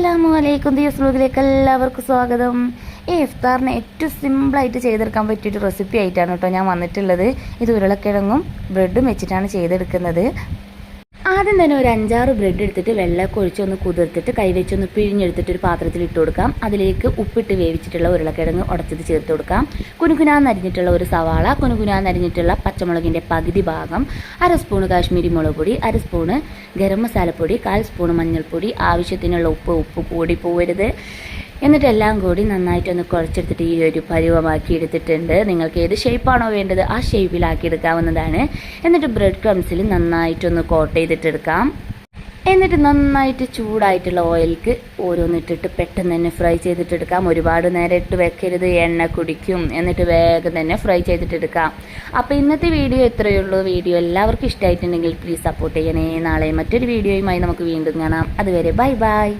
അസ്സലാമു ദിയസ് വ്ലോഗിലേക്ക് എല്ലാവർക്കും സ്വാഗതം. ഈ ഇഫ്താറിന് ഏറ്റവും സിമ്പിളായിട്ട് ചെയ്തെടുക്കാൻ പറ്റിയൊരു റെസിപ്പി ആയിട്ടാണ് കേട്ടോ ഞാൻ വന്നിട്ടുള്ളത്. ഇത് ഉരുളക്കിഴങ്ങും ബ്രെഡും വെച്ചിട്ടാണ് ചെയ്തെടുക്കുന്നത്. ആദ്യം തന്നെ ഒരു 5-6 ബ്രെഡ് എടുത്തിട്ട് വെള്ളമൊക്കെ ഒഴിച്ചൊന്ന് കുതിർത്തിട്ട് കൈവച്ചൊന്ന് പിഴിഞ്ഞെടുത്തിട്ട് ഒരു പാത്രത്തിൽ ഇട്ട് കൊടുക്കാം. അതിലേക്ക് ഉപ്പിട്ട് വേവിച്ചിട്ടുള്ള ഉരുളക്കിഴങ്ങ് ഉടച്ചത് ചേർത്ത് കൊടുക്കാം. കുനുകുനാന്നരിഞ്ഞിട്ടുള്ള ഒരു സവാള, കുനുകുനാന്നരിഞ്ഞിട്ടുള്ള പച്ചമുളകിൻ്റെ പകുതി ഭാഗം, 1/2 സ്പൂണ് കാശ്മീരി മുളക് പൊടി, 1/2 സ്പൂണ് ഗരം മസാലപ്പൊടി, 1/4 സ്പൂണ് മഞ്ഞൾപ്പൊടി, ആവശ്യത്തിനുള്ള ഉപ്പ് കൂടി പോവരുത്. എന്നിട്ട് എല്ലാം കൂടി നന്നായിട്ടൊന്ന് കുഴച്ചെടുത്തിട്ട് ഈ ഒരു പരുവമാക്കി എടുത്തിട്ടുണ്ട്. നിങ്ങൾക്ക് ഏത് ഷേപ്പാണോ വേണ്ടത് ആ ഷേപ്പിലാക്കി എടുക്കാവുന്നതാണ്. എന്നിട്ട് ബ്രെഡ് ക്രംസിൽ നന്നായിട്ടൊന്ന് കോട്ട് ചെയ്തിട്ടെടുക്കാം. എന്നിട്ട് നന്നായിട്ട് ചൂടായിട്ടുള്ള ഓയിലേക്ക് ഓരോന്നിട്ടിട്ട് പെട്ടെന്ന് തന്നെ ഫ്രൈ ചെയ്തിട്ടെടുക്കാം. ഒരുപാട് നേരം ഇട്ട് വെക്കരുത്, എണ്ണ കുടിക്കും. എന്നിട്ട് വേഗം തന്നെ ഫ്രൈ ചെയ്തിട്ടെടുക്കാം. അപ്പോൾ ഇന്നത്തെ വീഡിയോ ഇത്രയേ ഉള്ളൂ. വീഡിയോ എല്ലാവർക്കും ഇഷ്ടമായിട്ടുണ്ടെങ്കിൽ പ്ലീസ് സപ്പോർട്ട് ചെയ്യണേ. നാളെ മറ്റൊരു വീഡിയോയുമായി നമുക്ക് വീണ്ടും കാണാം. അതുവരെ ബൈ ബൈ.